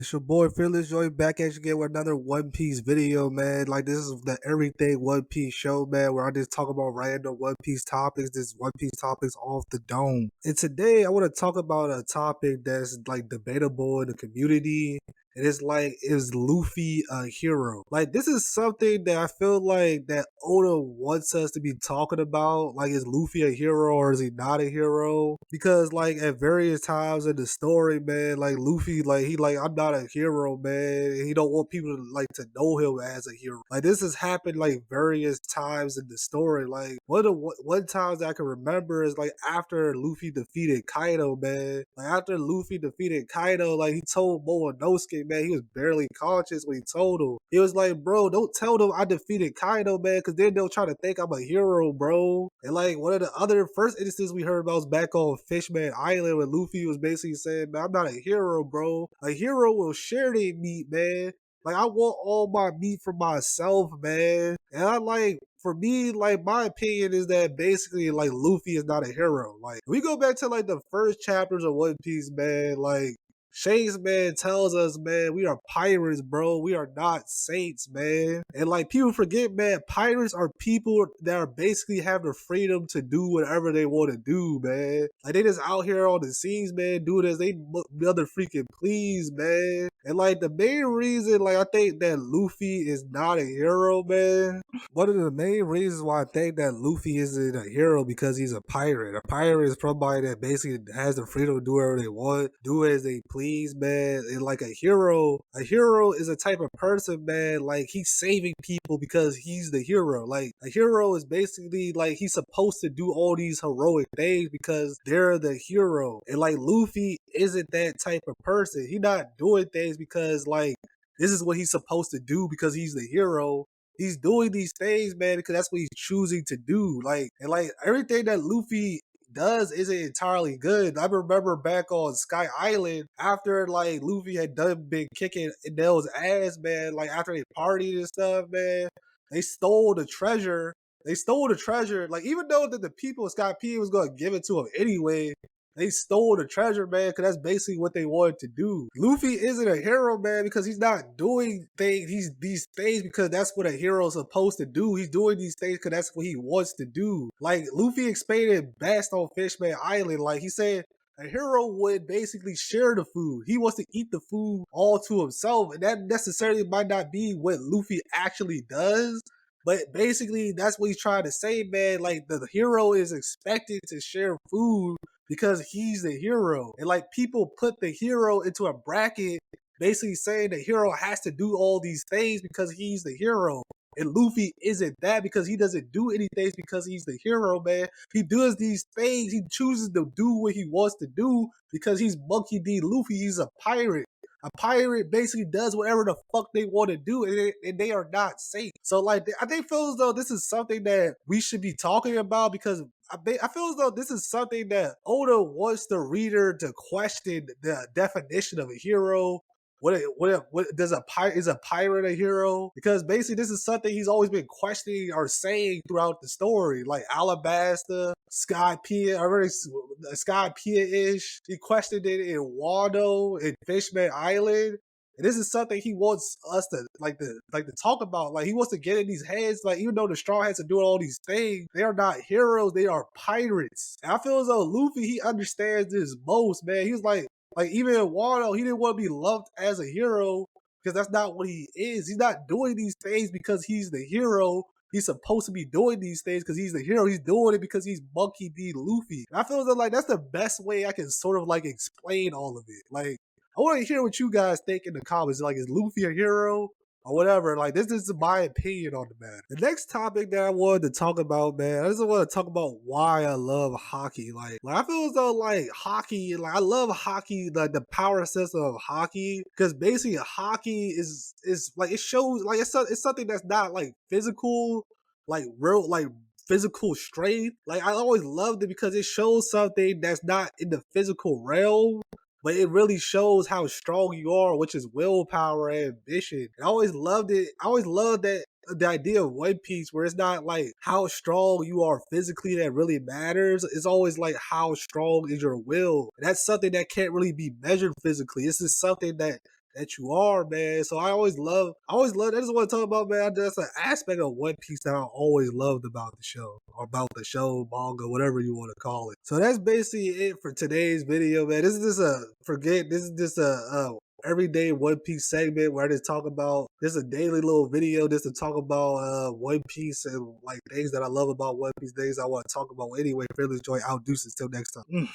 It's your boy Fearless Joy back at you again with another One Piece video, man. Like this is the Everything One Piece show, man, where I just talk about random One Piece topics, this One Piece topics off the dome. And today I want to talk about a topic that's like debatable in the community. And it's like, is Luffy a hero? Like this is something that I feel like that Oda wants us to be talking about. Like, is Luffy a hero or is he not a hero? Because like at various times in the story, man, like Luffy, like he like, I'm not a hero, man. And he don't want people to like to know him as a hero. Like this has happened like various times in the story. Like one times that I can remember is like after Luffy defeated Kaido, man. Like after Luffy defeated Kaido, like he told Momonosuke, man, he was barely conscious when he told him. He was like, bro, don't tell them I defeated Kaido, man, because then they'll try to think I'm a hero, bro. And like one of the other first instances we heard about was back on Fishman Island when Luffy was basically saying, man, I'm not a hero, bro. A hero will share their meat, man. Like I want all my meat for myself, man. And I like, for me, like my opinion is that basically like Luffy is not a hero. Like we go back to like the first chapters of One Piece, man. Like Shanks, man, tells us, man, we are pirates, bro. We are not saints, man. And like people forget, man, pirates are people that are basically have the freedom to do whatever they want to do, man. Like they just out here on the seas, man, doing as they mother freaking please, man. And like the main reason, like I think that Luffy is not a hero, man. One of the main reasons why I think that Luffy isn't a hero because he's a pirate. A pirate is somebody that basically has the freedom to do whatever they want, do as they please, man. And like a hero is a type of person, man, like he's saving people because he's the hero. Like a hero is basically like he's supposed to do all these heroic things because they're the hero. And like Luffy isn't that type of person. He's not doing things because like this is what he's supposed to do because he's the hero. He's doing these things, man, because that's what he's choosing to do. Like, and like everything that Luffy does isn't entirely good. I remember back on Sky Island after like Luffy had done been kicking Nell's ass, man. Like after they partied and stuff, man, they stole the treasure. They stole the treasure. Like even though that the people of Sky P was gonna give it to him anyway, they stole the treasure, man, because that's basically what they wanted to do. Luffy isn't a hero, man, because he's not doing these things because that's what a hero is supposed to do. He's doing these things because that's what he wants to do. Like Luffy explained it best on Fishman Island. Like he said, a hero would basically share the food. He wants to eat the food all to himself, and that necessarily might not be what Luffy actually does. But basically, that's what he's trying to say, man. Like the hero is expected to share food because he's the hero. And like people put the hero into a bracket basically saying the hero has to do all these things because he's the hero. And Luffy isn't that because he doesn't do anything because he's the hero, man. He does these things. He chooses to do what he wants to do because he's Monkey D. Luffy. He's a pirate. A pirate basically does whatever the fuck they want to do, and they are not safe. So, like, I think feel as though this is something that we should be talking about because I feel as though this is something that Oda wants the reader to question the definition of a hero. What does a pirate is a pirate a hero? Because basically this is something he's always been questioning or saying throughout the story. Like Alabasta, Sky Pia, already Sky Pia ish. He questioned it in Wano, in Fishman Island. And this is something he wants us to to talk about. Like he wants to get in these heads. Like even though the Straw Hats are doing all these things, they are not heroes. They are pirates. And I feel as though Luffy he understands this most. Man, he was like even in Wano, he didn't want to be loved as a hero because that's not what he is. He's not doing these things because he's the hero. He's supposed to be doing these things because he's the hero. He's doing it because he's Monkey D. Luffy. And I feel like that's the best way I can sort of like explain all of it. Like I want to hear what you guys think in the comments. Like, is Luffy a hero? Or whatever. Like, this is my opinion on the matter. The next topic that I wanted to talk about, man, I just want to talk about why I love hockey. Like I feel as though, like, hockey, like, I love hockey, like, the power system of hockey, because basically hockey is like, it shows, like, it's something that's not, like, physical, like, real, like, physical strength. Like, I always loved it because it shows something that's not in the physical realm, but it really shows how strong you are, which is willpower and ambition. And I always loved it. I always loved that the idea of One Piece where it's not like how strong you are physically that really matters. It's always like how strong is your will. And that's something that can't really be measured physically. This is something that that you are, man. So I always love, that's what I talk about, man. That's an aspect of One Piece that I always loved about the show, or about the show, manga, whatever you want to call it. So that's basically it for today's video, man. This is just a everyday One Piece segment where I just talk about, this is a daily little video just to talk about One Piece and like things that I love about One Piece, things I want to talk about. Anyway, fairly enjoy out deuces till next time.